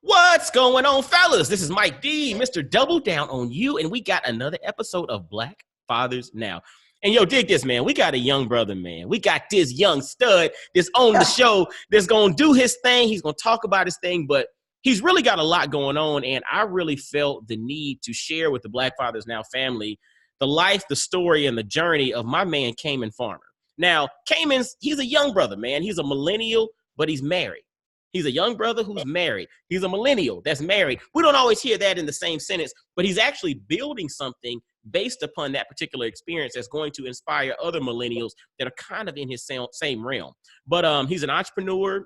What's going on, fellas? This is Mike D, Mr. Double Down on You, and we got another episode of Black Fathers Now. And yo, dig this, man. We got a young brother, man. We got this young stud that's on the show that's going to do his thing. He's going to talk about his thing, but he's really got a lot going on, and I really felt the need to share with the Black Fathers Now family the life, the story, and the journey of my man, Kaymon Farmer. Now, he's a young brother, man. He's a millennial, but he's married. He's a young brother who's married. He's a millennial that's married. We don't always hear that in the same sentence, but he's actually building something based upon that particular experience that's going to inspire other millennials that are kind of in his same realm. But he's an entrepreneur.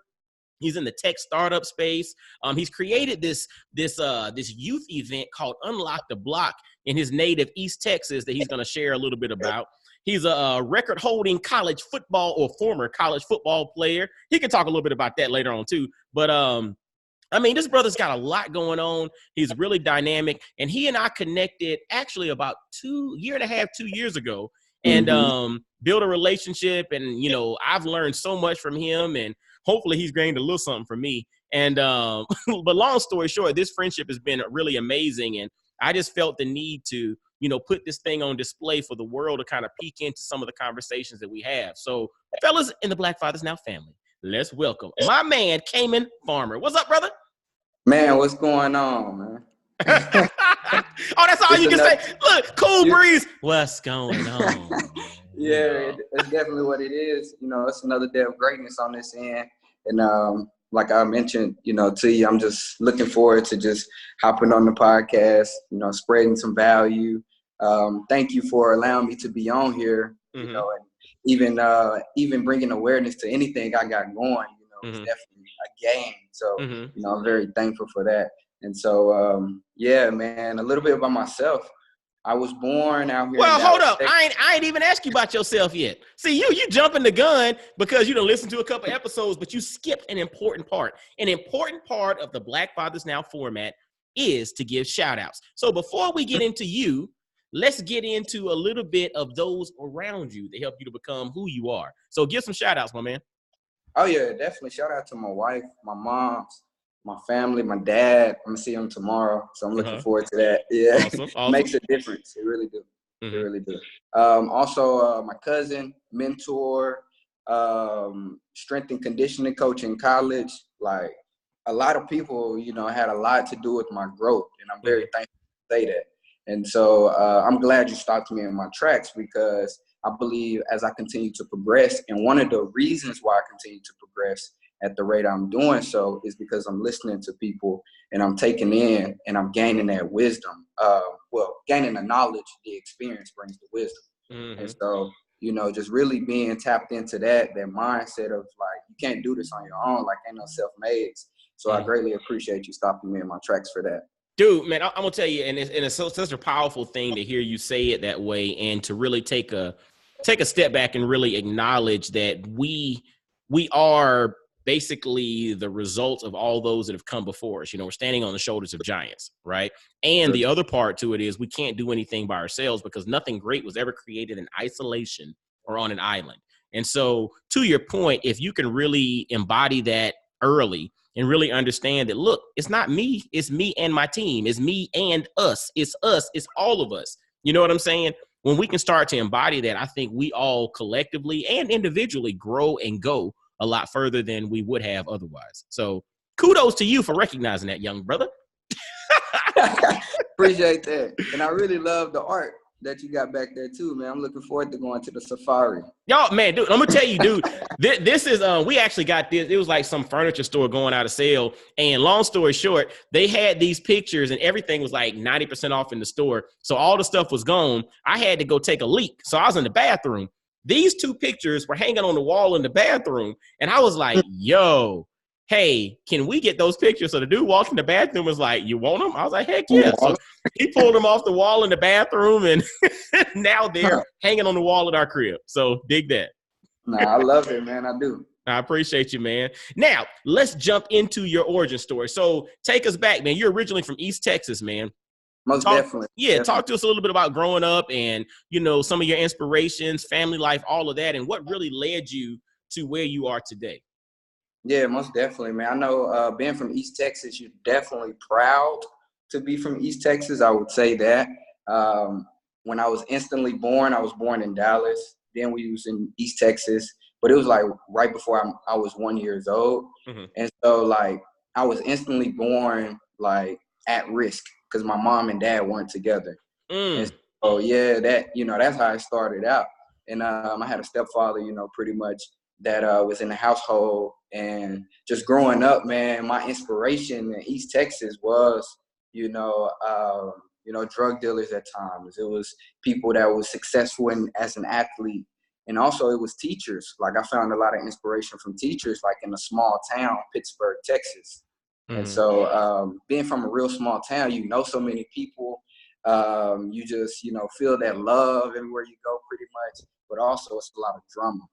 He's in the tech startup space. He's created this youth event called Unlock the Block in his native East Texas that he's going to share a little bit about. He's a record-holding college football or former college football player. He can talk a little bit about that later on too. But I mean, this brother's got a lot going on. He's really dynamic, and he and I connected actually about 2 years ago, and built a relationship. And you know, I've learned so much from him, and hopefully he's gained a little something from me. And but long story short, this friendship has been really amazing, and I just felt the need to, you know, put this thing on display for the world to kind of peek into some of the conversations that we have. So, fellas in the Black Fathers Now family, let's welcome my man, Kaymon Farmer. What's up, brother? Man, what's going on, man? Oh, that's all you can say. Look, cool breeze. What's going on? Yeah, it's definitely what it is. You know, it's another day of greatness on this end. And like I mentioned, you know, to you, I'm just looking forward to just hopping on the podcast, you know, spreading some value. Thank you for allowing me to be on here, you know, and even bringing awareness to anything I got going, you know, it's definitely a gain. So, you know, I'm very thankful for that. And so, yeah, man, a little bit about myself. I was born out here. Well, hold up. I ain't even asked you about yourself yet. See, you jumping the gun because you done listened to a couple episodes, but you skipped an important part. An important part of the Black Fathers Now format is to give shout outs. So before we get into you, let's get into a little bit of those around you that help you to become who you are. So give some shout outs, my man. Oh, yeah, definitely. Shout out to my wife, my mom, my family, my dad. I'm gonna see him tomorrow, so I'm looking forward to that. Yeah, awesome. Makes a difference. It really do. It really do. Also, my cousin, mentor, strength and conditioning coach in college. Like a lot of people, you know, had a lot to do with my growth, and I'm very thankful to say that. And so I'm glad you stopped me in my tracks because I believe as I continue to progress, and one of the reasons why I continue to progress at the rate I'm doing so is because I'm listening to people and I'm taking in and I'm gaining that wisdom. Gaining the knowledge, the experience brings the wisdom. And so, you know, just really being tapped into that mindset of like, you can't do this on your own, like ain't no self-mades. So I greatly appreciate you stopping me in my tracks for that. Dude, man, I'm gonna tell you, and it's such a powerful thing to hear you say it that way, and to really take a step back and really acknowledge that we are basically the result of all those that have come before us. You know, we're standing on the shoulders of giants, right? And the other part to it is we can't do anything by ourselves because nothing great was ever created in isolation or on an island. And so to your point, if you can really embody that early and really understand that, look, it's not me, it's me and my team, it's me and us, it's all of us. You know what I'm saying? When we can start to embody that, I think we all collectively and individually grow and go a lot further than we would have otherwise. So kudos to you for recognizing that, young brother. Appreciate that. And I really love the art that you got back there too, man. I'm looking forward to going to the safari. Yo, man, dude, I'm gonna tell you, dude, this is, we actually got this. It was like some furniture store going out of sale. And long story short, they had these pictures and everything was like 90% off in the store. So all the stuff was gone. I had to go take a leak. So I was in the bathroom. These two pictures were hanging on the wall in the bathroom. And I was like, yo, hey, can we get those pictures? So the dude walked in the bathroom was like, you want them? I was like, heck yeah. So he pulled them off the wall in the bathroom and now they're hanging on the wall at our crib. So dig that. Nah, I love it, man. I do. I appreciate you, man. Now, let's jump into your origin story. So take us back, man. You're originally from East Texas, man. Most definitely. Yeah, talk to us a little bit about growing up and, you know, some of your inspirations, family life, all of that, and what really led you to where you are today. Yeah, most definitely, man. I know being from East Texas, you're definitely proud to be from East Texas. I would say that. When I was instantly born, I was born in Dallas. Then we was in East Texas, but it was like right before I was 1 year old. Mm-hmm. And so like I was instantly born like at risk because my mom and dad weren't together. And so, yeah, that's how I started out. And I had a stepfather, pretty much that was in the household. And just growing up, man, my inspiration in East Texas was, drug dealers at times. It was people that was successful as an athlete. And also it was teachers. Like I found a lot of inspiration from teachers, like in a small town, Pittsburgh, Texas. Mm-hmm. And so being from a real small town, so many people. You just, feel that love everywhere you go pretty much, but also it's a lot of drama.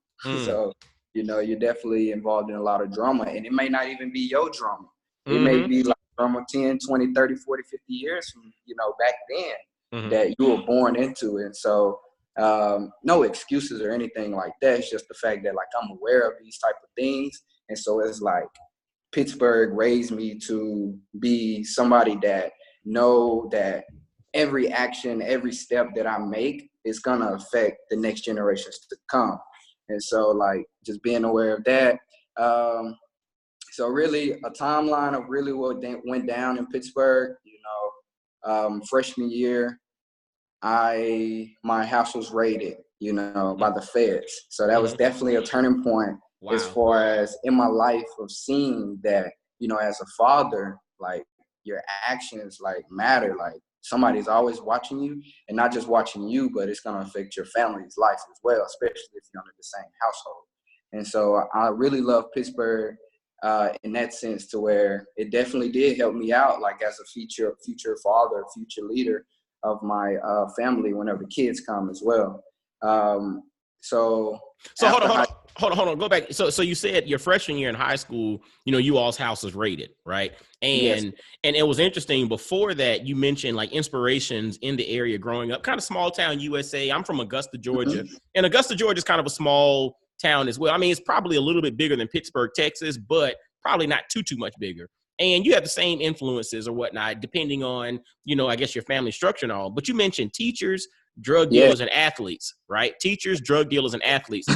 So, you're definitely involved in a lot of drama, and it may not even be your drama. It may be like drama 10, 20, 30, 40, 50 years from, back then that you were born into. And so no excuses or anything like that. It's just the fact that like I'm aware of these type of things. And so it's like Pittsburgh raised me to be somebody that know that every action, every step that I make is going to affect the next generations to come. And so like just being aware of that. So really a timeline of really what went down in Pittsburgh, freshman year, my house was raided, by the feds. So that was definitely a turning point. Wow. As far as in my life of seeing that, as a father, like your actions like matter. Like somebody's always watching you, and not just watching you, but it's going to affect your family's life as well, especially if you're under the same household. And so I really love Pittsburgh in that sense, to where it definitely did help me out, like as a future father, future leader of my family whenever kids come as well. So hold on. Go back. So you said your freshman year in high school, you all's house was raided, right? And yes. And it was interesting. Before that, you mentioned like inspirations in the area growing up, kind of small town USA. I'm from Augusta, Georgia, and Augusta, Georgia is kind of a small town as well. I mean, it's probably a little bit bigger than Pittsburgh, Texas, but probably not too much bigger. And you have the same influences or whatnot, depending on, I guess your family structure and all. But you mentioned teachers, drug dealers, and athletes, right? Teachers, drug dealers, and athletes.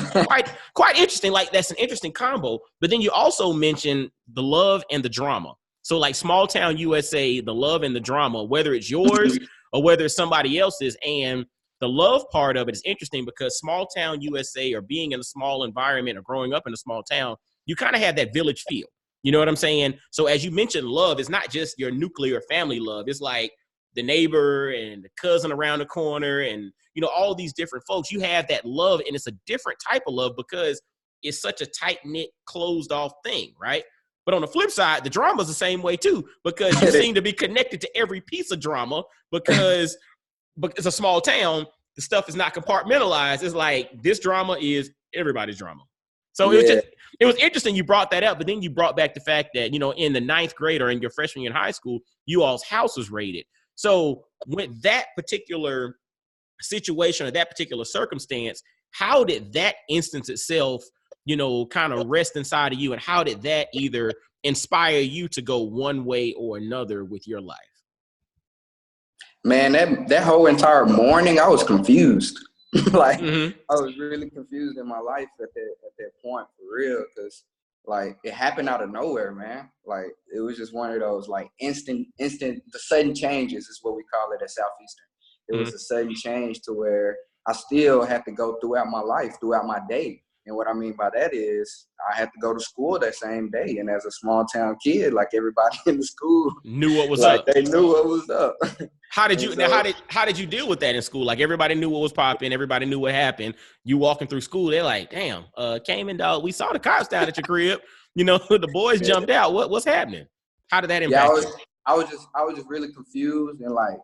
Quite interesting. Like that's an interesting combo. But then you also mentioned the love and the drama. So like small town USA, the love and the drama, whether it's yours or whether it's somebody else's. And the love part of it is interesting because small town USA, or being in a small environment or growing up in a small town, you kind of have that village feel. You know what I'm saying? So as you mentioned, love is not just your nuclear family love. It's like the neighbor and the cousin around the corner and, all these different folks. You have that love, and it's a different type of love because it's such a tight-knit, closed-off thing, right? But on the flip side, the drama is the same way too, because you seem to be connected to every piece of drama because it's a small town. The stuff is not compartmentalized. It's like this drama is everybody's drama. So it was interesting you brought that up, but then you brought back the fact that, in the ninth grade or in your freshman year in high school, you all's house was raided. So with that particular situation or that particular circumstance, how did that instance itself, kind of rest inside of you? And how did that either inspire you to go one way or another with your life? Man, that whole entire morning, I was confused. Like I was really confused in my life at that point, for real, because like it happened out of nowhere, man. Like it was just one of those like instant the sudden changes is what we call it at Southeastern. It was a sudden change to where I still had to go throughout my life, throughout my day. And what I mean by that is I had to go to school that same day. And as a small town kid, like everybody in the school knew what was up. They knew what was up. How did you deal with that in school? Like everybody knew what was popping, everybody knew what happened. You walking through school, they're like, damn, Kaymon, dog, we saw the cops down at your crib. The boys jumped out. What's happening? How did that impact you? I was just really confused. And like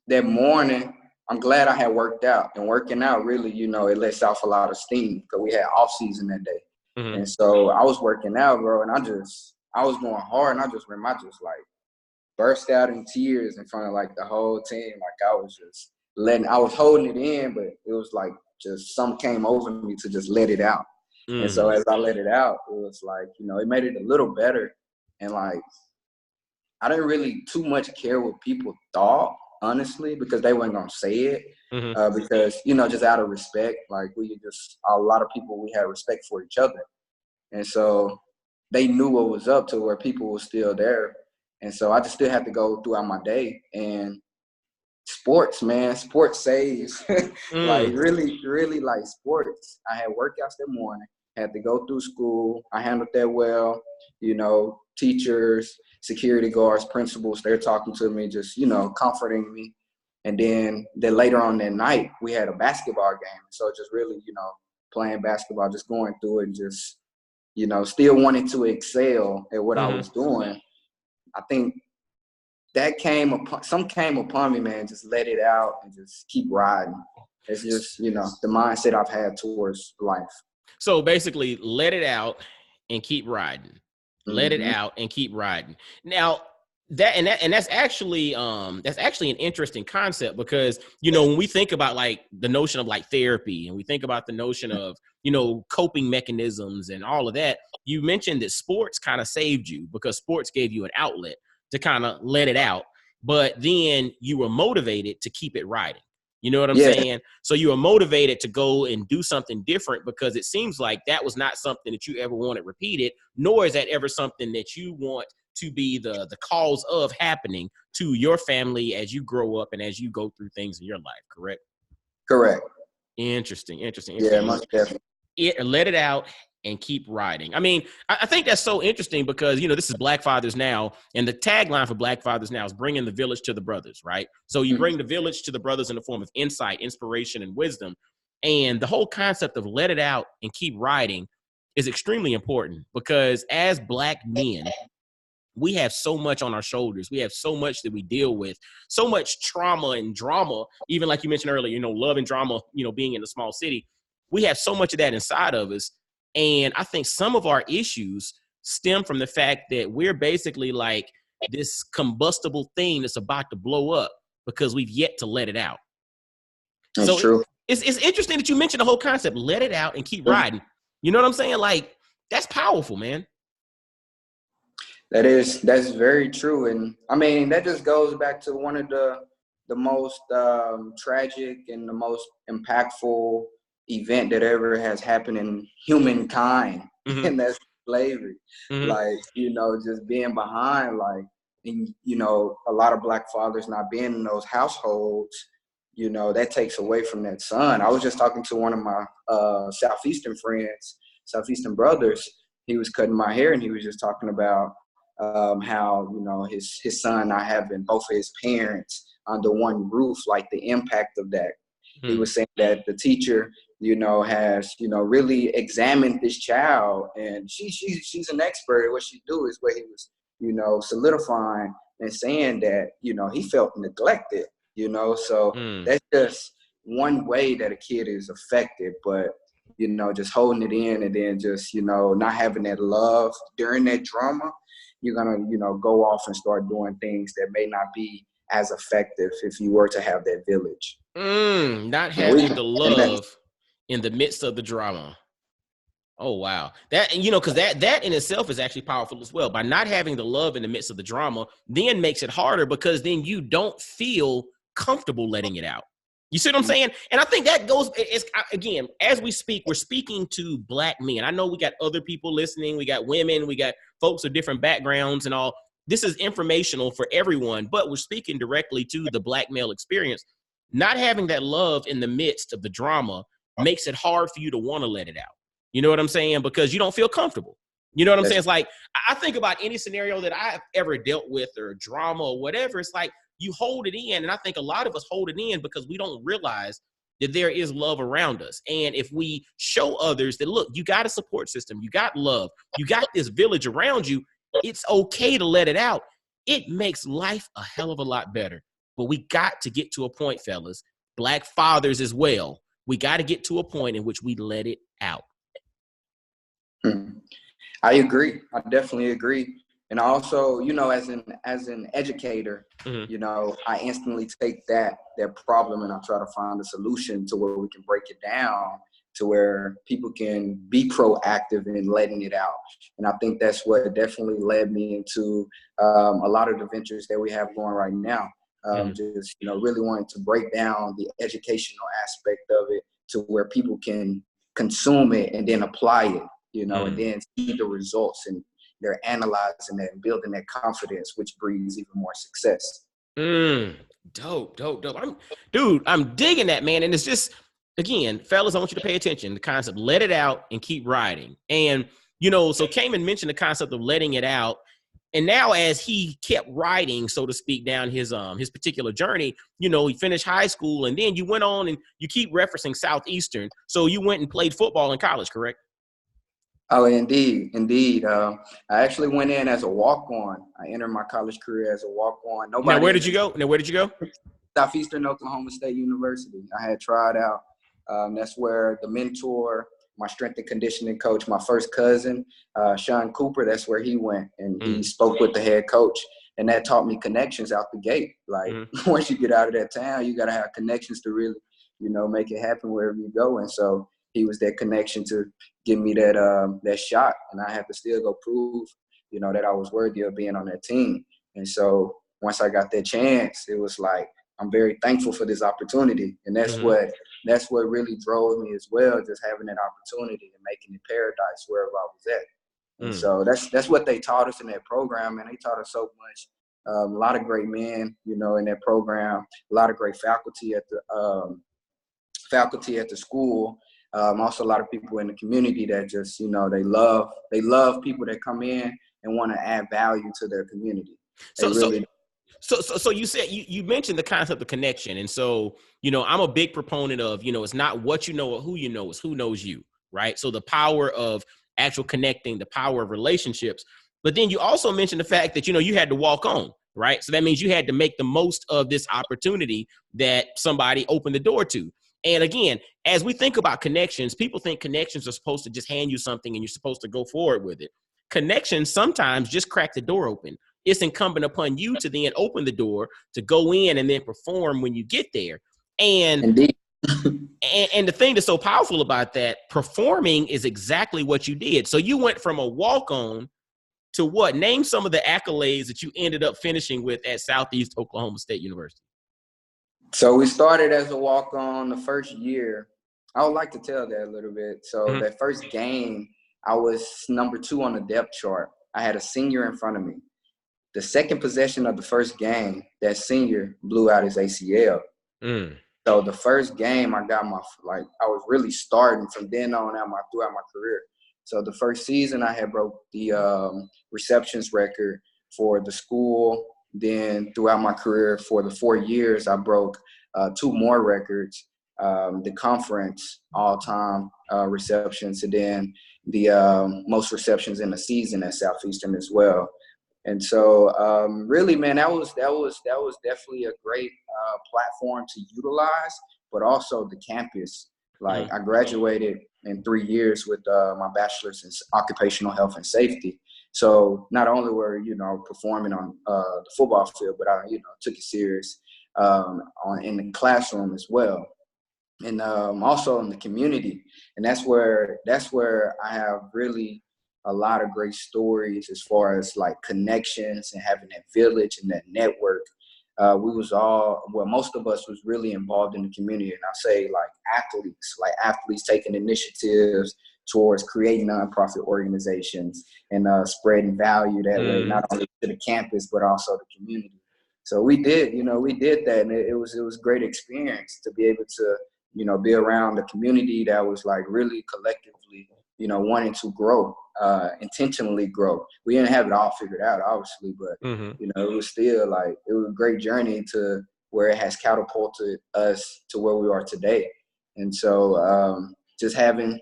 that morning, I'm glad I had worked out, and working out really, it lets off a lot of steam because we had off season that day. And so I was working out, bro, and I was going hard, and I just like burst out in tears in front of like the whole team. Like I was holding it in, but it was like just something came over me to just let it out. And so as I let it out, it was like, you know, it made it a little better. And like, I didn't really too much care what people thought, honestly, because they weren't going to say it. Because, you know, just out of respect, like a lot of people, we had respect for each other. And so they knew what was up to where people were still there. And so I just still had to go throughout my day. And sports, man, sports saves. Like really, really like sports. I had workouts that morning, had to go through school. I handled that well. You know, teachers, security guards, principals, they're talking to me, just, you know, comforting me. And then later on that night, we had a basketball game. So just really, you know, playing basketball, just going through it and just, you know, still wanting to excel at what I was doing. I think that came upon me, man. Just let it out and just keep riding. It's just, you know, the mindset I've had towards life. So basically, let it out and keep riding. Let it out and keep riding. Now, that's actually an interesting concept, because, you know, when we think about like the notion of like therapy, and we think about the notion of, you know, coping mechanisms and all of that, you mentioned that sports kind of saved you because sports gave you an outlet to kind of let it out, but then you were motivated to keep it riding. You know what I'm saying? So you were motivated to go and do something different, because it seems like that was not something that you ever wanted repeated, nor is that ever something that you want to be the cause of happening to your family as you grow up and as you go through things in your life, correct? Correct. Interesting. Yeah, most definitely. Let it out and keep riding. I mean, I think that's so interesting because, you know, this is Black Fathers Now, and the tagline for Black Fathers Now is bringing the village to the brothers, right? So you bring the village to the brothers in the form of insight, inspiration, and wisdom. And the whole concept of let it out and keep riding is extremely important, because as Black men, we have so much on our shoulders. We have so much that we deal with, so much trauma and drama, even like you mentioned earlier, you know, love and drama, you know, being in a small city. We have so much of that inside of us. And I think some of our issues stem from the fact that we're basically like this combustible thing that's about to blow up because we've yet to let it out. That's true. It's interesting that you mentioned the whole concept, let it out and keep riding. You know what I'm saying? Like, that's powerful, man. That's very true. And I mean, that just goes back to one of the most tragic and the most impactful event that ever has happened in humankind, and that's slavery. Like, you know, just being behind, like, and, you know, a lot of Black fathers not being in those households, you know, that takes away from that son. I was just talking to one of my Southeastern friends, Southeastern brothers. He was cutting my hair, and he was just talking about how, you know, his son not having both of his parents under one roof, like the impact of that. He was saying that the teacher, you know, has, you know, really examined this child, and she's an expert at what she do, is where he was, you know, solidifying and saying that, you know, he felt neglected, you know. So that's just one way that a kid is affected. But, you know, just holding it in and then just, you know, not having that love during that drama, you're going to, you know, go off and start doing things that may not be as effective if you were to have that village. Not having the love in the midst of the drama. Oh, wow. That, you know, because that in itself is actually powerful as well. By not having the love in the midst of the drama, then makes it harder, because then you don't feel comfortable letting it out. You see what I'm saying? And I think that goes, again, as we speak, we're speaking to Black men. I know we got other people listening. We got women. We got folks of different backgrounds and all. This is informational for everyone, but we're speaking directly to the Black male experience. Not having that love in the midst of the drama makes it hard for you to want to let it out. You know what I'm saying? Because you don't feel comfortable. You know what I'm saying? It's like, I think about any scenario that I've ever dealt with, or drama or whatever. It's like, you hold it in. And I think a lot of us hold it in because we don't realize that there is love around us. And if we show others that, look, you got a support system, you got love, you got this village around you, it's okay to let it out. It makes life a hell of a lot better. But we got to get to a point, fellas, Black fathers as well. We got to get to a point in which we let it out. I agree. I definitely agree. And also, you know, as an educator, you know, I instantly take that problem and I try to find a solution to where we can break it down to where people can be proactive in letting it out. And I think that's what definitely led me into a lot of the ventures that we have going right now. Just, really wanting to break down the educational aspect of it to where people can consume it and then apply it, and then see the results, and they're analyzing that and building that confidence, which breeds even more success. Dope. I'm digging that, man. And it's just, again, fellas, I want you to pay attention. The concept, let it out and keep riding. And, so Kaymon mentioned the concept of letting it out. And now as he kept riding, so to speak, down his particular journey, he finished high school, and then you went on and you keep referencing Southeastern. So you went and played football in college, correct? Oh, indeed. I actually went in as a walk-on. I entered my college career as a walk-on. Now, where did you go? Southeastern Oklahoma State University. I had tried out. That's where the mentor, my strength and conditioning coach, my first cousin, Sean Cooper, that's where he went. And he spoke with the head coach. And that taught me connections out the gate. Like, once you get out of that town, you got to have connections to really, make it happen wherever you go. And so he was that connection to give me that shot. And I had to still go prove, that I was worthy of being on that team. And so once I got that chance, it was like, I'm very thankful for this opportunity. And that's what really drove me as well, just having that opportunity and making it paradise wherever I was at. And so that's what they taught us in that program, and they taught us so much. A lot of great men, in that program, a lot of great faculty at the school. Also a lot of people in the community that just, they love people that come in and want to add value to their community. So you said you mentioned the concept of connection. And so, I'm a big proponent of, it's not what you know or who you know, it's who knows you, right? So the power of actual connecting, the power of relationships. But then you also mentioned the fact that, you had to walk on, right? So that means you had to make the most of this opportunity that somebody opened the door to. And again, as we think about connections, people think connections are supposed to just hand you something and you're supposed to go forward with it. Connections sometimes just crack the door open. It's incumbent upon you to then open the door, to go in and then perform when you get there. And Indeed. and the thing that's so powerful about that, performing is exactly what you did. So you went from a walk-on to what? Name some of the accolades that you ended up finishing with at Southeast Oklahoma State University. So we started as a walk-on the first year. I would like to tell that a little bit. So that first game, I was number 2 on the depth chart. I had a senior in front of me. The second possession of the first game, that senior blew out his ACL. So the first game, I was really starting from then on throughout my career. So the first season, I had broke the receptions record for the school. Then throughout my career, for the 4 years, I broke 2 more records, the conference all-time receptions, and then the most receptions in a season at Southeastern as well. And so, really, man, that was definitely a great platform to utilize, but also the campus. Like, I graduated in 3 years with my bachelor's in occupational health and safety. So not only were, performing on the football field, but I, took it serious in the classroom as well. And also in the community. And that's where I have really a lot of great stories as far as like connections and having that village and that network. Most of us was really involved in the community. And I say athletes taking initiatives towards creating nonprofit organizations and spreading value that way, not only to the campus, but also the community. So we did that. And it was a great experience to be able to, be around the community that was like really collectively, wanting to grow, intentionally grow. We didn't have it all figured out, obviously, but, it was still it was a great journey to where it has catapulted us to where we are today. And so just having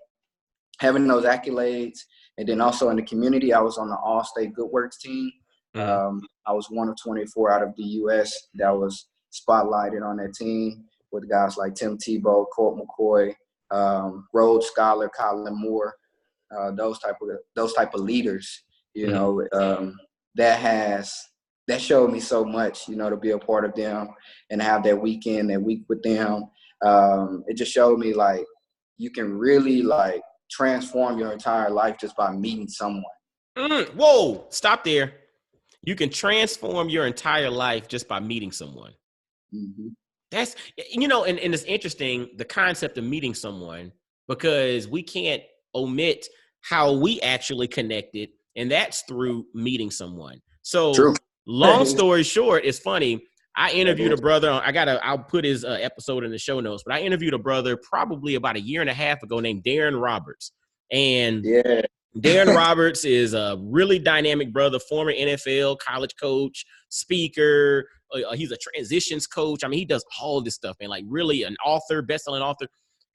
those accolades, and then also in the community, I was on the All-State Good Works team. I was one of 24 out of the U.S. that was spotlighted on that team with guys like Tim Tebow, Colt McCoy, Rhodes Scholar, Colin Moore, those type of leaders. That showed me so much. To be a part of them and have that week with them. It just showed me you can really like transform your entire life just by meeting someone. Whoa, stop there. You can transform your entire life just by meeting someone. Mm-hmm. That's, and it's interesting, the concept of meeting someone, because we can't omit how we actually connected, and that's through meeting someone. So True. Long story short, it's funny. I interviewed a brother. I'll put his episode in the show notes, but I interviewed a brother probably about a year and a half ago named Darren Roberts. And Darren Roberts is a really dynamic brother, former NFL college coach, speaker. He's a transitions coach. I mean, he does all this stuff, man, like really an author, best-selling author.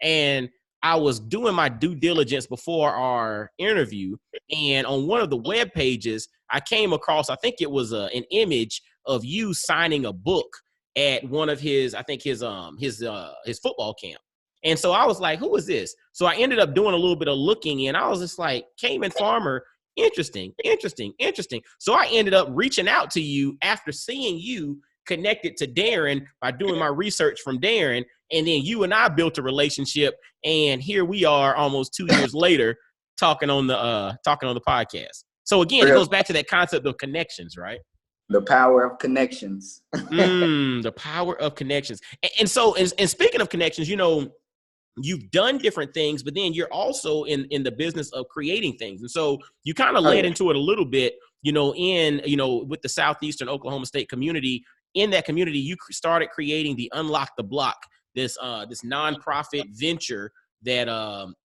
And I was doing my due diligence before our interview, and on one of the web pages, I came across, I think it was an image of you signing a book at one of his, I think his football camp. And so I was like, who is this? So I ended up doing a little bit of looking, and I was just like, Kaymon Farmer, interesting. So I ended up reaching out to you after seeing you connected to Darren by doing my research from Darren. And then you and I built a relationship, and here we are almost 2 years later talking on the podcast. So again, it goes back to that concept of connections, right? The power of connections. The power of connections. And so, and speaking of connections, you've done different things, but then you're also in the business of creating things. And so you kind of led into it a little bit, with the Southeastern Oklahoma State community. In that community, you started creating the Unlock the Block, this nonprofit venture that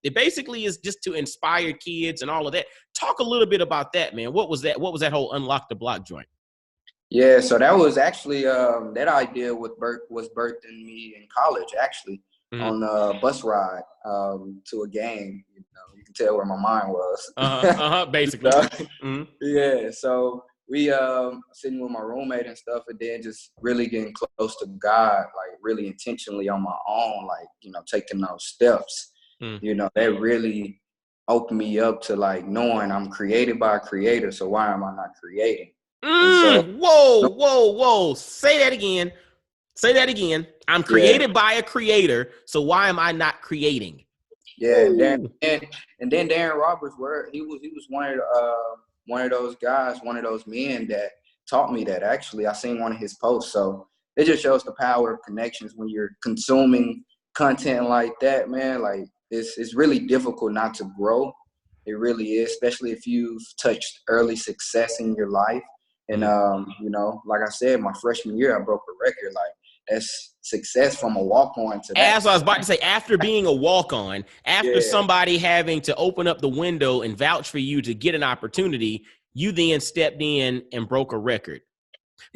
it basically is just to inspire kids and all of that. Talk a little bit about that, man. What was that? What was that whole Unlock the Block joint? Yeah, so that was actually that idea was birthed in me in college, actually, on a bus ride to a game. You can tell where my mind was. Basically. So, yeah, so we sitting with my roommate and stuff, and then just really getting close to God, like really intentionally on my own, like, taking those steps. That really opened me up to like knowing I'm created by a creator, so why am I not creating? Whoa. Say that again. I'm created by a creator, so why am I not creating? Yeah, and then Darren Roberts, he was one of those guys, one of those men that taught me that. Actually, I seen one of his posts, so it just shows the power of connections when you're consuming content like that, man. Like it's really difficult not to grow. It really is, especially if you've touched early success in your life. And, like I said, my freshman year, I broke a record. Like, that's success from a walk-on to that. As I was about to say, after being a walk-on, after somebody having to open up the window and vouch for you to get an opportunity, you then stepped in and broke a record.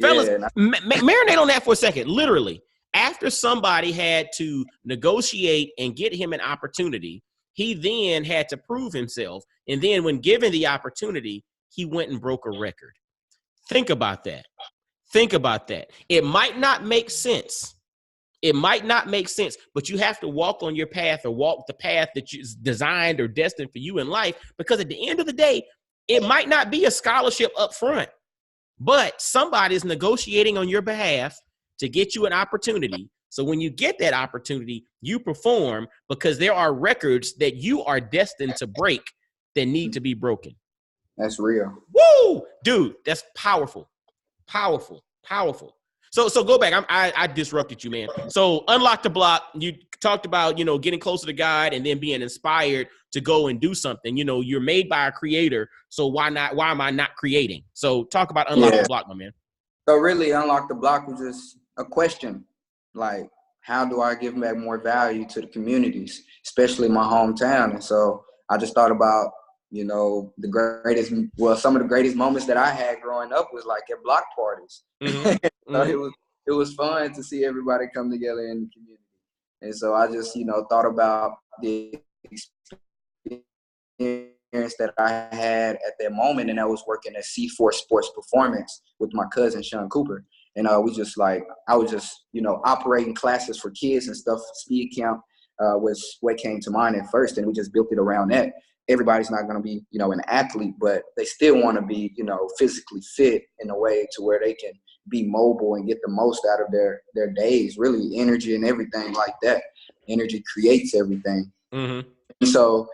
Fellas, marinate on that for a second. Literally, after somebody had to negotiate and get him an opportunity, he then had to prove himself. And then when given the opportunity, he went and broke a record. Think about that. It might not make sense. But you have to walk on your path, or walk the path that is designed or destined for you in life, because at the end of the day, it might not be a scholarship up front, but somebody is negotiating on your behalf to get you an opportunity. So when you get that opportunity, you perform, because there are records that you are destined to break that need to be broken. That's real. Woo! Dude, that's powerful. So go back. I disrupted you, man. So Unlock the Block, you talked about, getting closer to God and then being inspired to go and do something. You're made by a creator, so why am I not creating? So talk about Unlock the Block, my man. So really, Unlock the Block was just a question. Like, how do I give back more value to the communities, especially my hometown? And so I just thought about, some of the greatest moments that I had growing up was like at block parties. So it was fun to see everybody come together in the community. And so I just, thought about the experience that I had at that moment, and I was working at C4 Sports Performance with my cousin, Sean Cooper. And I was just, operating classes for kids and stuff. Speed Camp was what came to mind at first, and we just built it around that. Everybody's not going to be, an athlete, but they still want to be, physically fit in a way to where they can be mobile and get the most out of their days, really energy and everything like that. Energy creates everything. And so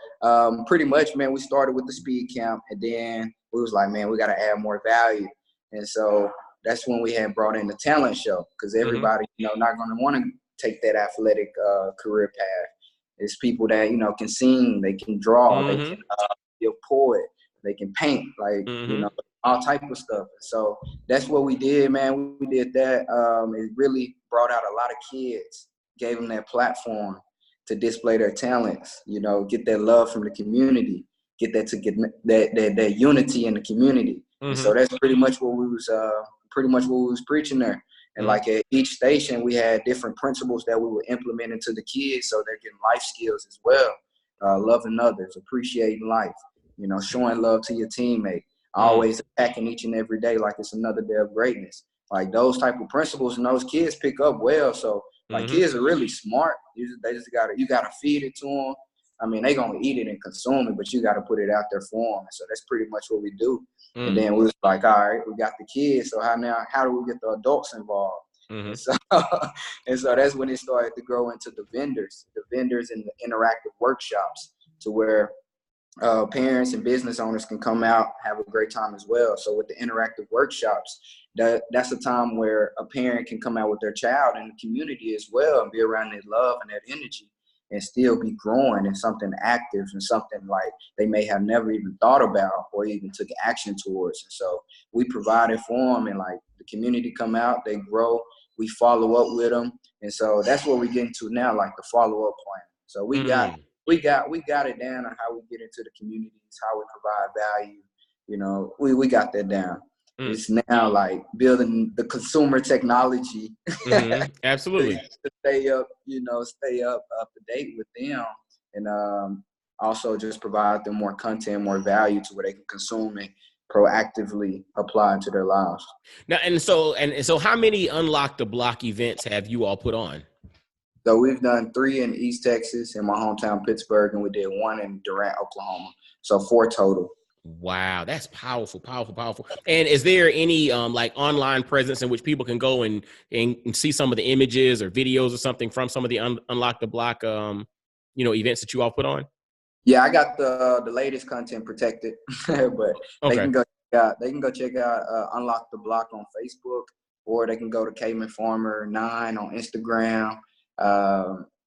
pretty much, man, we started with the speed camp, and then we was like, man, we got to add more value. And so that's when we had brought in the talent show, because everybody, not going to want to take that athletic career path. It's people that, can sing, they can draw, they can be a poet, they can paint, like, all type of stuff. So that's what we did, man. We did that. It really brought out a lot of kids, gave them that platform to display their talents, get that love from the community, get that unity in the community. And so that's pretty much what we was preaching there. And like at each station, we had different principles that we would implement into the kids, so they're getting life skills as well. Loving others, appreciating life, showing love to your teammate, always attacking each and every day like it's another day of greatness. Like those type of principles, and those kids pick up well. So like kids are really smart. You gotta feed it to them. I mean, they gonna eat it and consume it, but you gotta put it out there for them. So that's pretty much what we do. And then we was like, all right, we got the kids. So how do we get the adults involved? And so that's when it started to grow into the vendors and the interactive workshops, to where parents and business owners can come out, have a great time as well. So with the interactive workshops, that's a time where a parent can come out with their child in the community as well, and be around their love and that energy, and still be growing in something active and something like they may have never even thought about or even took action towards. And so we provided for them, and like the community come out, they grow, we follow up with them. And so that's what we get into now, like the follow-up plan. So we got it down on how we get into the communities, how we provide value. We got that down. It's now like building the consumer technology. Absolutely. to stay up to date with them, and also just provide them more content, more value, to where they can consume and proactively apply into their lives. Now, and so how many Unlock the Block events have you all put on? So we've done 3 in East Texas, in my hometown, Pittsburgh, and we did 1 in Durant, Oklahoma. So 4 total. Wow, that's powerful. And is there any like online presence in which people can go and see some of the images or videos or something from some of the Unlock the Block events that you all put on? Yeah, I got the latest content protected, but they can go check out Unlock the Block on Facebook, or they can go to Kaymon Farmer 9 on Instagram.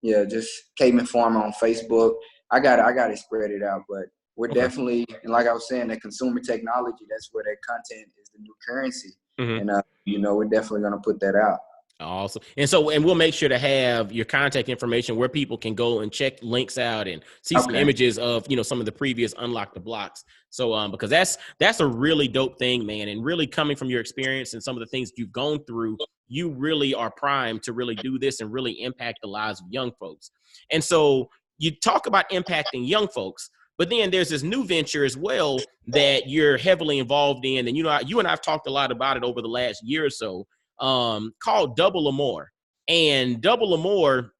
Just Kaymon Farmer on Facebook. I got it spread it out, but we're definitely, and like I was saying, that consumer technology, that's where that content is the new currency. And we're definitely gonna put that out. Awesome. And we'll make sure to have your contact information where people can go and check links out and see some images of, some of the previous Unlock the Blocks. So, because that's a really dope thing, man. And really coming from your experience and some of the things you've gone through, you really are primed to really do this and really impact the lives of young folks. And so you talk about impacting young folks, but then there's this new venture as well that you're heavily involved in. And, you and I've talked a lot about it over the last year or so, called Double or More. And Double or More,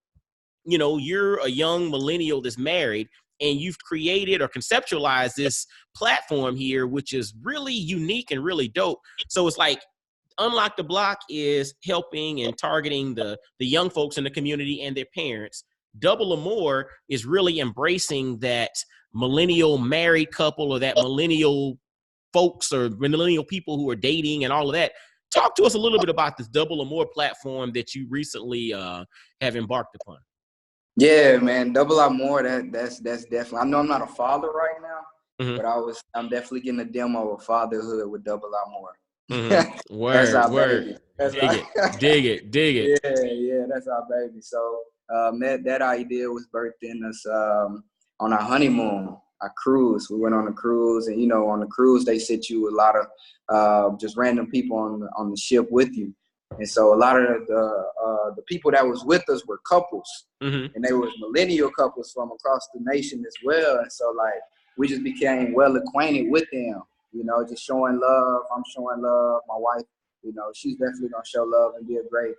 you're a young millennial that's married, and you've created or conceptualized this platform here, which is really unique and really dope. So it's like Unlock the Block is helping and targeting the young folks in the community and their parents. Double or More is really embracing that millennial married couple, or that millennial folks or millennial people who are dating and all of that. Talk to us a little bit about this Double or More platform that you recently have embarked upon. Yeah, man, Double or More. That's definitely. I know I'm not a father right now, but I'm definitely getting a demo of fatherhood with Double or More. Word, that's our baby. Dig it. Yeah, that's our baby. So that idea was birthed in us on our honeymoon, our cruise. We went on a cruise, and on the cruise they sit you with a lot of just random people on the ship with you. And so a lot of the people that was with us were couples, and they were millennial couples from across the nation as well. And so like we just became well acquainted with them, just showing love. I'm showing love. My wife, she's definitely gonna show love and be a great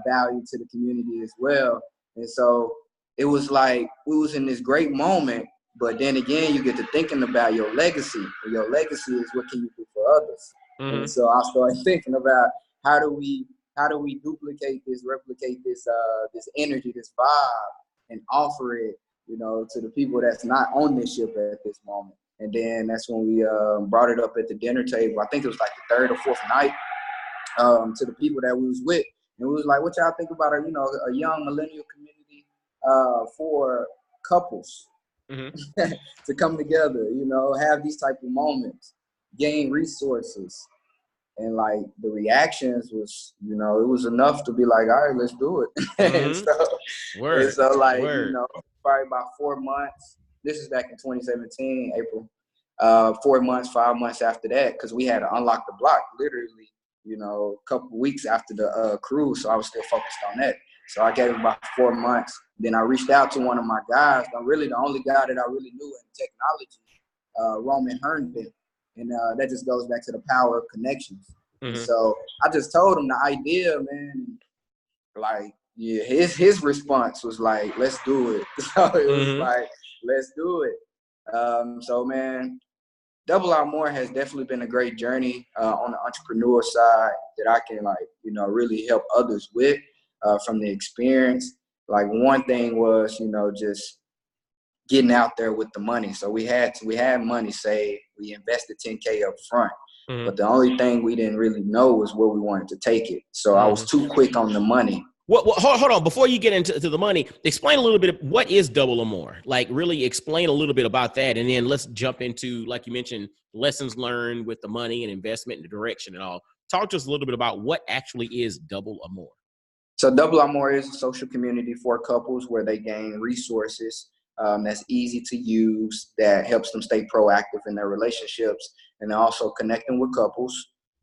value to the community as well. And so it was like we was in this great moment, but then again, you get to thinking about your legacy. And your legacy is what can you do for others. And so I started thinking about how do we replicate this energy, this vibe, and offer it, you know, to the people that's not on this ship at this moment. And then that's when we brought it up at the dinner table. I think it was like the third or fourth night, to the people that we was with. And we was like, what y'all think about a, you know, a young millennial community for couples to come together, you know, have these type of moments, gain resources. And like the reactions was, you know, it was enough to be like, all right, let's do it. And so like, you know, probably about 4 months. This is back in 2017, April. 4 months, 5 months after that, because we had to unlock the block literally, you know, a couple weeks after the cruise. So I was still focused on that. So I gave it about 4 months. Then I reached out to one of my guys, really the only guy that I really knew in technology, Roman Herndon. And that just goes back to the power of connections. And so I just told him the idea, man. Like, yeah, his response was like, let's do it. So it was like, let's do it. So, man, Double R More has definitely been a great journey on the entrepreneur side that I can, like, you know, really help others with from the experience. Like, one thing was, you know, just getting out there with the money. So we had money saved. We invested $10K up front. But the only thing we didn't really know was where we wanted to take it. So I was too quick on the money. Well, hold on. Before you get into the money, explain a little bit of what is Double or More. Like, really explain a little bit about that. And then let's jump into, like you mentioned, lessons learned with the money and investment and the direction and all. Talk to us a little bit about what actually is Double or More. So Double or More is a social community for couples where they gain resources that's easy to use, that helps them stay proactive in their relationships, and also connecting with couples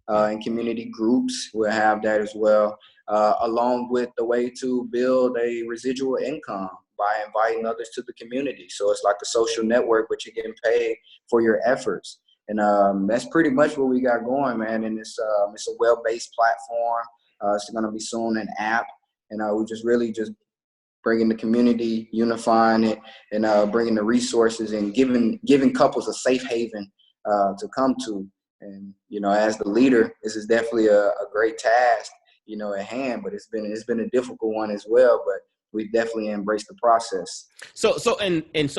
and community groups. We'll have that as well, along with the way to build a residual income by inviting others to the community. So it's like a social network, but you're getting paid for your efforts. And that's pretty much what we got going, man. And it's a web-based platform. It's going to be soon an app. And we just really just bringing the community, unifying it, and bringing the resources and giving couples a safe haven to come to. And, you know, as the leader, this is definitely a great task, you know, at hand, but it's been a difficult one as well, but we've definitely embraced the process. So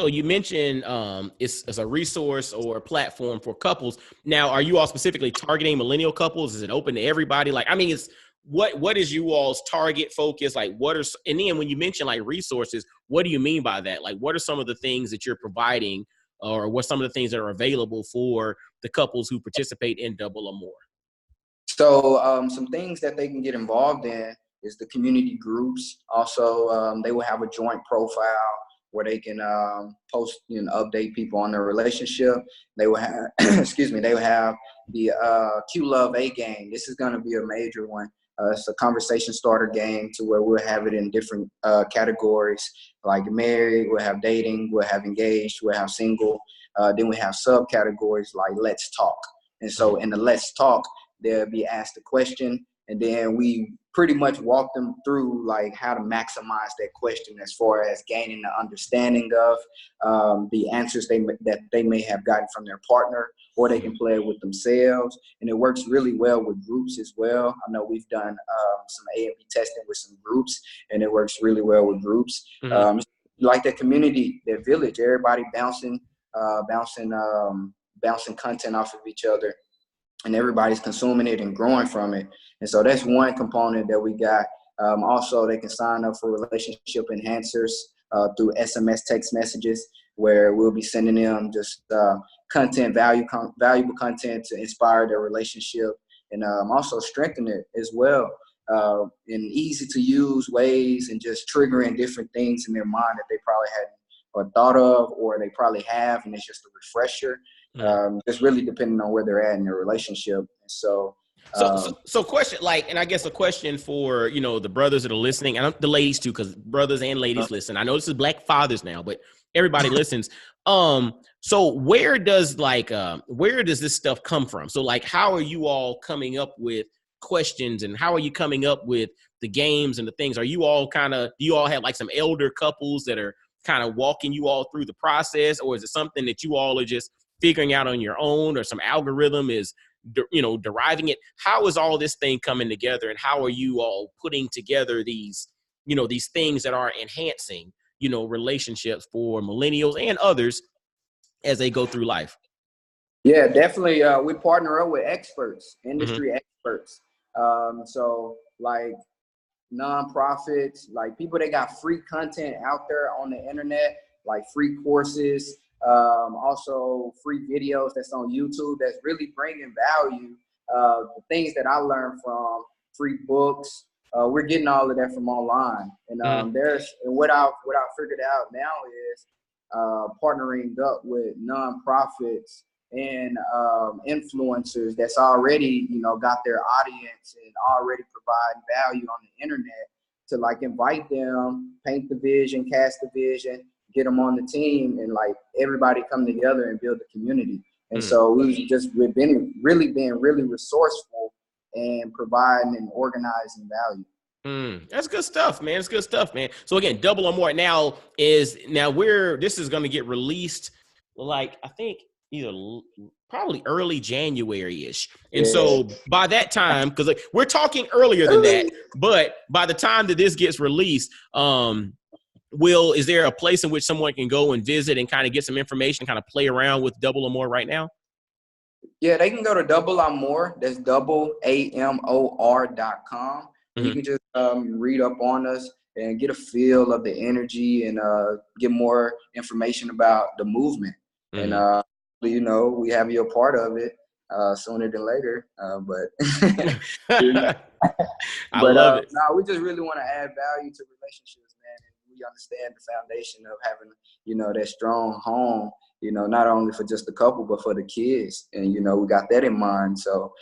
you mentioned it's a resource or a platform for couples. Now, are you all specifically targeting millennial couples? Is it open to everybody? Like, I mean, it's what is you all's target focus? Like, and then when you mention like resources, what do you mean by that? Like, what are some of the things that you're providing, or what some of the things that are available for the couples who participate in Double or More? So some things that they can get involved in is the community groups. Also, they will have a joint profile where they can post and update people on their relationship. They will have, they will have the Q Love A game. This is going to be a major one. It's a conversation starter game to where we'll have it in different categories, like married, we'll have dating, we'll have engaged, we'll have single. Then we have subcategories like Let's Talk. And so in the Let's Talk, they'll be asked a question, and then we pretty much walk them through like how to maximize that question as far as gaining the understanding of the answers that they may have gotten from their partner, or they can play it with themselves. And it works really well with groups as well. I know we've done some A/B testing with some groups, and it works really well with groups. Like that community, that village, everybody bouncing content off of each other, and everybody's consuming it and growing from it. And so that's one component that we got. Also, they can sign up for relationship enhancers through SMS text messages, where we'll be sending them just valuable content to inspire their relationship, and also strengthen it as well in easy to use ways, and just triggering different things in their mind that they probably hadn't or thought of, or they probably have, and it's just a refresher. It's really depending on where they're at in their relationship. And so question, like, and I guess a question for, you know, the brothers that are listening, and the ladies too, because brothers and ladies listen. I know this is Black Fathers now, but everybody listens. So where does this stuff come from? So like, how are you all coming up with questions, and how are you coming up with the games and the things? Are you all do you all have like some elder couples that are kind of walking you all through the process, or is it something that you all are just figuring out on your own, or some algorithm is, you know, deriving it? How is all this thing coming together, and how are you all putting together these, you know, these things that are enhancing, relationships for millennials and others as they go through life? Yeah, definitely. We partner up with experts, Mm-hmm. industry experts. So like nonprofits, like people that got free content out there on the internet, like free courses, also free videos that's on YouTube that's really bringing value. The things that I learned from free books, we're getting all of that from online. And what I figured out now is partnering up with nonprofits and influencers that's already, got their audience and already provide value on the internet to like invite them, paint the vision, cast the vision, get them on the team, and like everybody come together and build a community. And so we've been really resourceful and providing and organizing value. That's good stuff, man. It's good stuff, man. So again, Double or More this is going to get released, like, I think probably early January-ish. And so by that time, because like, we're talking earlier than that, but by the time that this gets released, is there a place in which someone can go and visit and kind of get some information, kind of play around with Double or More right now? Yeah, they can go to Double or More. That's AMOR.com. Mm-hmm. You can just read up on us and get a feel of the energy and get more information about the movement. Mm-hmm. And we have you a part of it sooner than later. But I love it. No, we just really want to add value to relationships, man. And we understand the foundation of having, that strong home, not only for just the couple, but for the kids. And, we got that in mind. So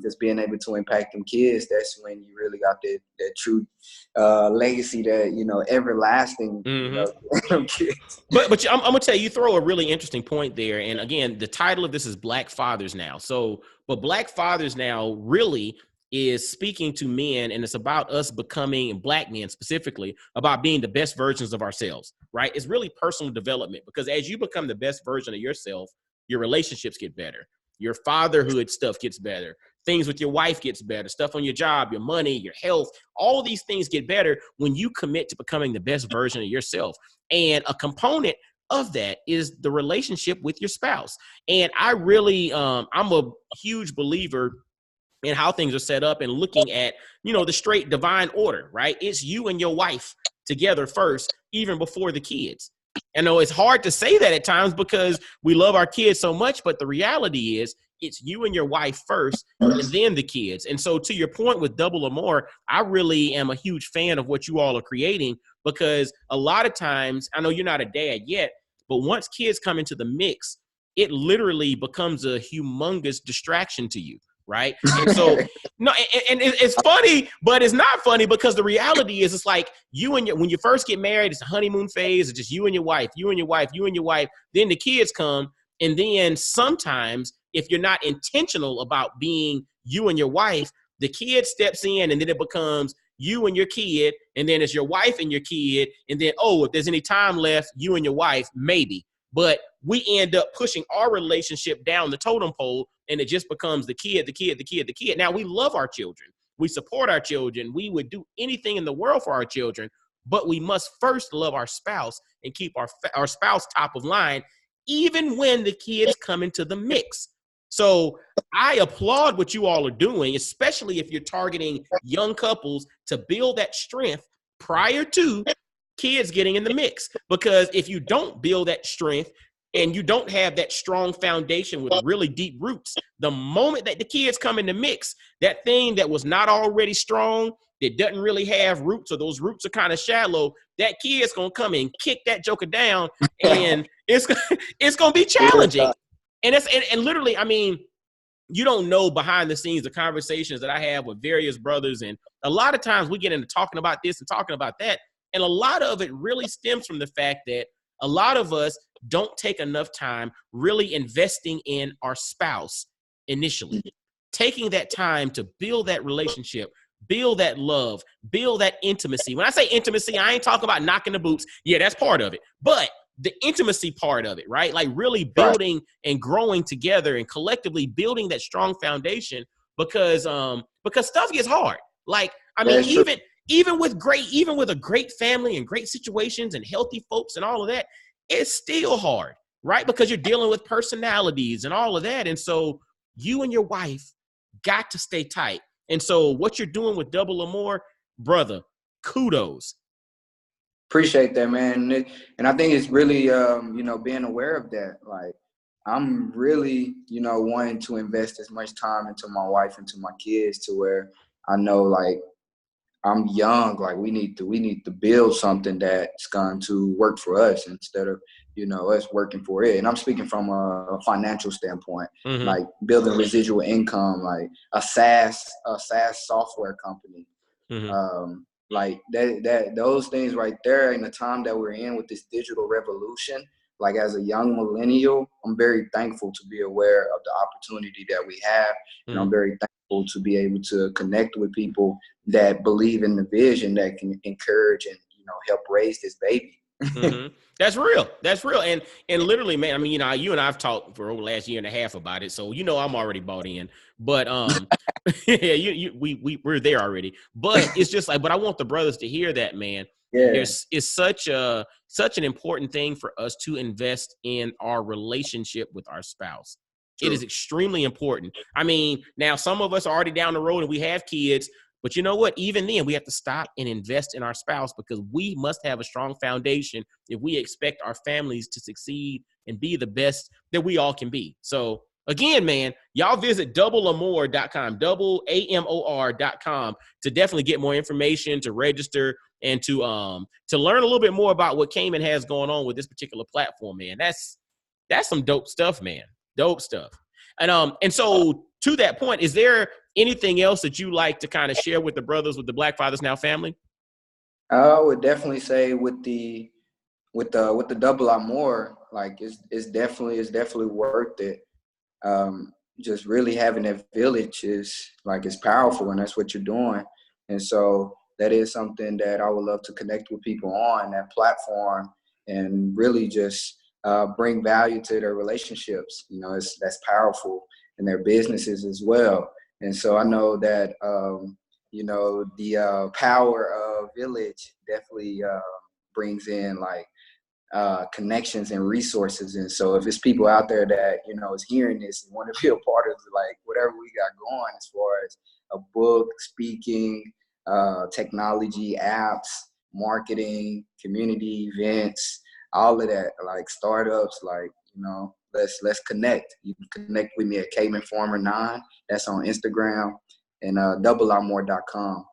just being able to impact them kids, that's when you really got that true legacy, that, everlasting, kids. But I'm going to tell you, throw a really interesting point there. And again, the title of this is Black Fathers Now. But Black Fathers Now really is speaking to men, and it's about us becoming, and Black men specifically, about being the best versions of ourselves, right? It's really personal development, because as you become the best version of yourself, your relationships get better. Your fatherhood stuff gets better. Things with your wife gets better. Stuff on your job, your money, your health, all of these things get better when you commit to becoming the best version of yourself. And a component of that is the relationship with your spouse. And I really, I'm a huge believer and how things are set up and looking at, the straight divine order, right? It's you and your wife together first, even before the kids. I know it's hard to say that at times because we love our kids so much, but the reality is it's you and your wife first and then the kids. And so to your point with Double or More, I really am a huge fan of what you all are creating, because a lot of times, I know you're not a dad yet, but once kids come into the mix, it literally becomes a humongous distraction to you. Right. And so, no, and it's funny, but it's not funny, because the reality is it's like when you first get married, it's a honeymoon phase. It's just you and your wife. Then the kids come. And then sometimes if you're not intentional about being you and your wife, the kid steps in, and then it becomes you and your kid. And then it's your wife and your kid. And then, if there's any time left, you and your wife, maybe. But we end up pushing our relationship down the totem pole, and it just becomes the kid. Now, we love our children. We support our children. We would do anything in the world for our children, but we must first love our spouse and keep our spouse top of line, even when the kids come into the mix. So I applaud what you all are doing, especially if you're targeting young couples to build that strength prior to kids getting in the mix. Because if you don't build that strength and you don't have that strong foundation with really deep roots, the moment that the kids come in the mix, that thing that was not already strong, that doesn't really have roots, or those roots are kind of shallow, that kid's going to come and kick that joker down, and it's going to be challenging. And literally, I mean, you don't know behind the scenes the conversations that I have with various brothers. And a lot of times we get into talking about this and talking about that. And a lot of it really stems from the fact that a lot of us don't take enough time really investing in our spouse initially, taking that time to build that relationship, build that love, build that intimacy. When I say intimacy, I ain't talking about knocking the boots. Yeah, that's part of it. But the intimacy part of it, right? Like really building and growing together and collectively building that strong foundation, because stuff gets hard. Like, I mean, even with a great family and great situations and healthy folks and all of that, it's still hard, right? Because you're dealing with personalities and all of that. And so you and your wife got to stay tight. And so what you're doing with Double or More, brother, kudos. Appreciate that, man. And I think it's really, being aware of that. Like, I'm really, wanting to invest as much time into my wife and to my kids to where I know, like, I'm young. Like, we need to build something that's going to work for us instead of, us working for it. And I'm speaking from a financial standpoint, like building residual income, like a SaaS software company. Like those things right there in the time that we're in with this digital revolution. Like, as a young millennial, I'm very thankful to be aware of the opportunity that we have. And I'm very thankful to be able to connect with people that believe in the vision that can encourage and, help raise this baby. That's real. That's real. And literally, man, I mean, you and I've talked for over the last year and a half about it. So, I'm already bought in, but, yeah, we're there already, but it's just like, but I want the brothers to hear that, man. Yeah. It's such an important thing for us to invest in our relationship with our spouse. True. It is extremely important. I mean, now some of us are already down the road and we have kids, but you know what? Even then, we have to stop and invest in our spouse because we must have a strong foundation if we expect our families to succeed and be the best that we all can be. So again, man, y'all visit doubleamore.com, AMOR.com to definitely get more information, to register, and to learn a little bit more about what Kaymon has going on with this particular platform, man. That's some dope stuff, man. Dope stuff. And so to that point, is there anything else that you like to kind of share with the brothers with the Black Fathers Now family? I would definitely say with the Double or More, like it's definitely worth it. Just really having that village is powerful, and that's what you're doing. And so that is something that I would love to connect with people on that platform and really just bring value to their relationships. That's powerful in their businesses as well. And so I know that, the power of village definitely brings in connections and resources. And so if it's people out there that, is hearing this and want to be a part of whatever we got going as far as a book, speaking, technology, apps, marketing, community events, all of that, startups, let's connect. You can connect with me at Kaymon Farmer 9. That's on Instagram, and doubleamore.com.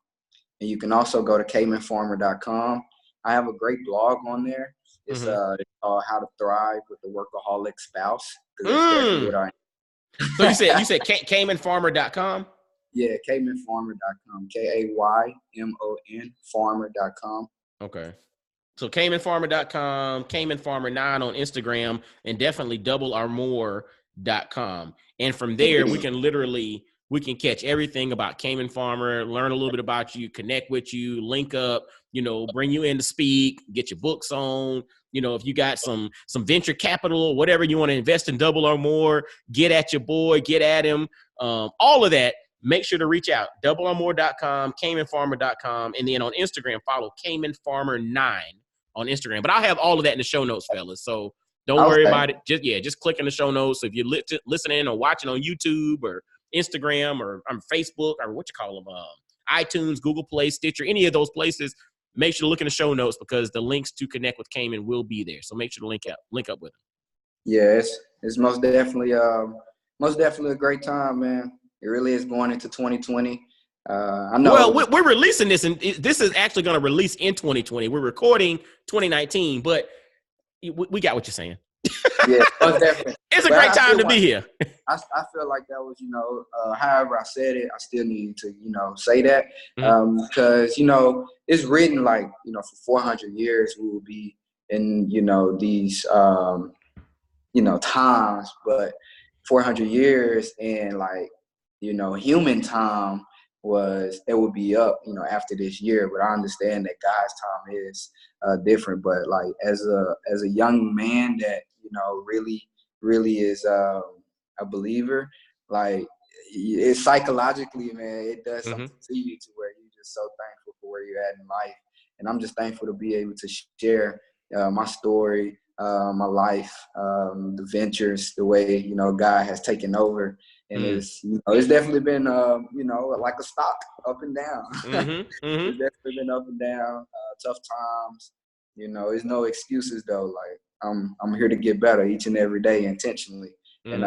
And you can also go to KaymonFarmer.com. I have a great blog on there. It's called How to Thrive with the Workaholic Spouse. That's exactly what I am. So you said KaymonFarmer.com? Yeah, KaymonFarmer.com. KAYMON Farmer.com. Okay. So KaymonFarmer.com, Kaymon Farmer 9 on Instagram, and definitely doubleormore.com. And from there, we can catch everything about Kaymon Farmer, learn a little bit about you, connect with you, link up, bring you in to speak, get your books on. If you got some venture capital or whatever you want to invest in Double or More, get at your boy, get at him. All of that, make sure to reach out. doubleormore.com, KaymonFarmer.com, and then on Instagram, follow Kaymon Farmer 9 on Instagram. But I'll have all of that in the show notes, fellas. So don't worry about it. Just click in the show notes. So if you're listening or watching on YouTube or Instagram or Facebook or what you call them, iTunes, Google Play, Stitcher, any of those places, make sure to look in the show notes because the links to connect with Kaymon will be there. So make sure to link up with him. Yeah, it's most definitely a great time, man. It really is going into 2020. I know. Well, we're releasing this, and this is actually going to release in 2020. We're recording 2019, but we got what you're saying. Yeah, most definitely. It's a great time to be here. I feel like that was, however I said it, I still need to, say that because, it's written for 400 years we will be in, these, times, but 400 years and human time it would be up, after this year. But I understand that God's time is different. But as a young man that, really is a believer, it's psychologically, man, it does something to you to where you're just so thankful for where you're at in life. And I'm just thankful to be able to share my story, my life, the ventures, the way, you know, God has taken over. And it's, you know, it's definitely been, you know, like a stock, up and down. It's definitely been up and down, tough times. You know, there's no excuses though. Like I'm here to get better each and every day intentionally, and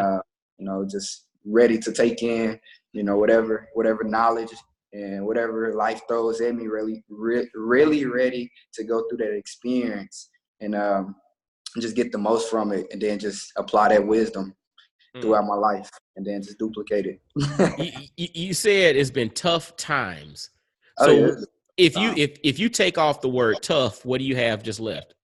you know, just ready to take in, you know, whatever knowledge and whatever life throws at me. Really ready to go through that experience and just get the most from it, and then just apply that wisdom throughout my life, and then just duplicate it. You said it's been tough times. So if you take off the word tough, what do you have just left?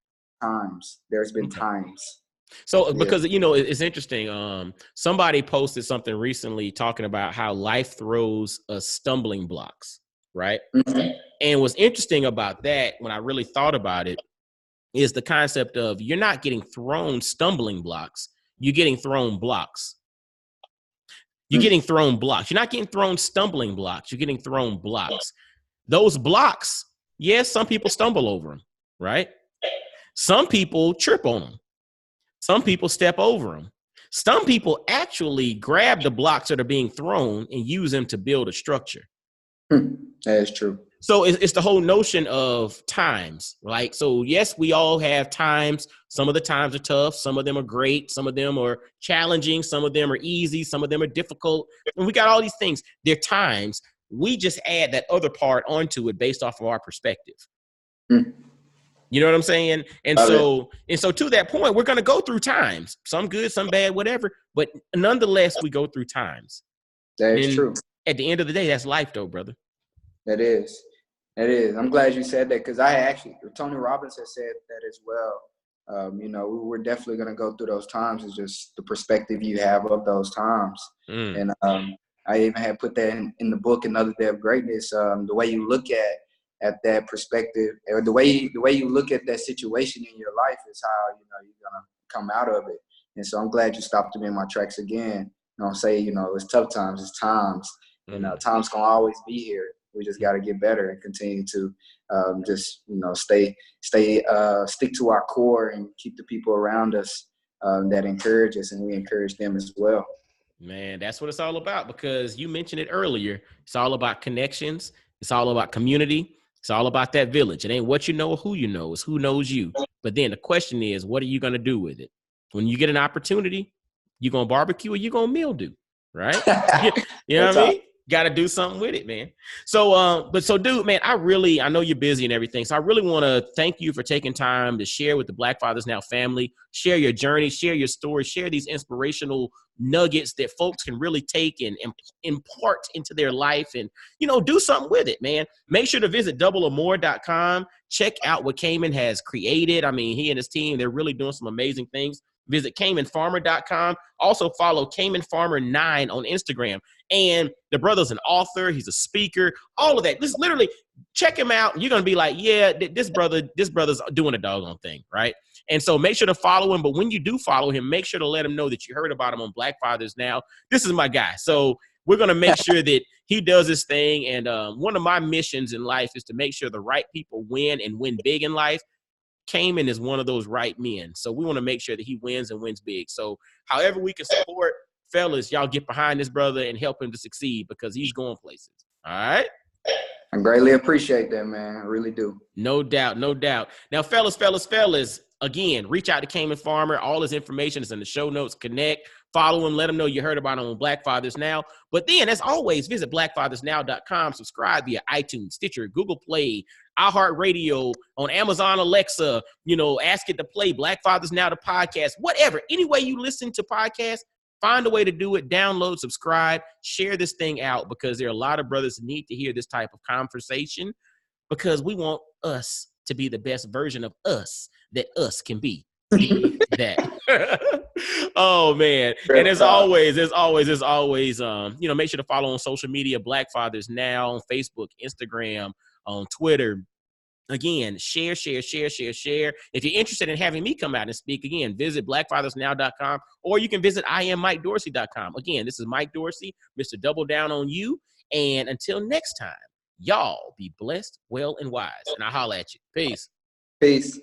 Times. There's been times. So because, you know, it's interesting. Somebody posted something recently talking about how life throws us stumbling blocks, right? And what's interesting about that, when I really thought about it, is the concept of you're not getting thrown stumbling blocks. You're getting thrown blocks. You're getting thrown blocks. You're not getting thrown stumbling blocks. You're getting thrown blocks. Those blocks, yes, some people stumble over them, right? Some people trip on them. Some people step over them. Some people actually grab the blocks that are being thrown and use them to build a structure. That is true. So it's the whole notion of times, right? So yes, we all have times. Some of the times are tough. Some of them are great. Some of them are challenging. Some of them are easy. Some of them are difficult. And we got all these things. They're times. We just add that other part onto it based off of our perspective. You know what I'm saying? And so to that point, we're going to go through times, some good, some bad, whatever. But nonetheless, we go through times. That is true. At the end of the day, that's life, though, brother. That is. I'm glad you said that, because Tony Robbins has said that as well. You know, we're definitely going to go through those times. It's just the perspective you have of those times. And I even had put that in the book, Another Day of Greatness. The way you look at that perspective, or the way you look at that situation in your life is how, you know, you're gonna come out of it. And so I'm glad you stopped me in my tracks again. You know, say, you know, it's tough times, it's times, and times gonna always be here. We just got to get better and continue to just, you know, stick to our core and keep the people around us that encourage us, and we encourage them as well. Man, that's what it's all about, because you mentioned it earlier. It's all about connections. It's all about community. It's all about that village. It ain't what you know or who you know. It's who knows you. But then the question is, what are you going to do with it? When you get an opportunity, you going to barbecue or you going to mildew, right? You know what I mean? Got to do something with it, man. So, dude, man, I know you're busy and everything. So I really want to thank you for taking time to share with the Black Fathers Now family, share your journey, share your story, share these inspirational nuggets that folks can really take and impart into their life and, you know, do something with it, man. Make sure to visit doubleormore.com. Check out what Kaymon has created. I mean, he and his team, they're really doing some amazing things. Visit KaymonFarmer.com. Also follow Kaymon Farmer 9 on Instagram. And the brother's an author. He's a speaker. All of that. Just literally check him out. You're going to be like, yeah, this brother's doing a doggone thing, right? And so make sure to follow him. But when you do follow him, make sure to let him know that you heard about him on Black Fathers Now. This is my guy. So we're going to make sure that he does his thing. And one of my missions in life is to make sure the right people win and win big in life. Kaymon is one of those right men. So we want to make sure that he wins and wins big. So however we can support, fellas, y'all get behind this brother and help him to succeed, because he's going places. All right? I greatly appreciate that, man. I really do. No doubt. No doubt. Now, fellas, again, reach out to Kaymon Farmer. All his information is in the show notes. Connect, follow him, let him know you heard about him on Black Fathers Now. But then, as always, visit blackfathersnow.com. Subscribe via iTunes, Stitcher, Google Play, iHeartRadio, on Amazon Alexa. You know, ask it to play Black Fathers Now, the podcast, whatever. Any way you listen to podcasts, find a way to do it. Download, subscribe, share this thing out, because there are a lot of brothers that need to hear this type of conversation, because we want us to be the best version of us that us can be. That. Oh, man. And as always, you know, make sure to follow on social media, Black Fathers Now, on Facebook, Instagram, on Twitter. Again, share. If you're interested in having me come out and speak, again, visit blackfathersnow.com, or you can visit IamMikeDorsey.com. Again, this is Mike Dorsey, Mr. Double Down on You. And until next time, Y'all be blessed, well, and wise. And I'll holler at you. Peace. Peace.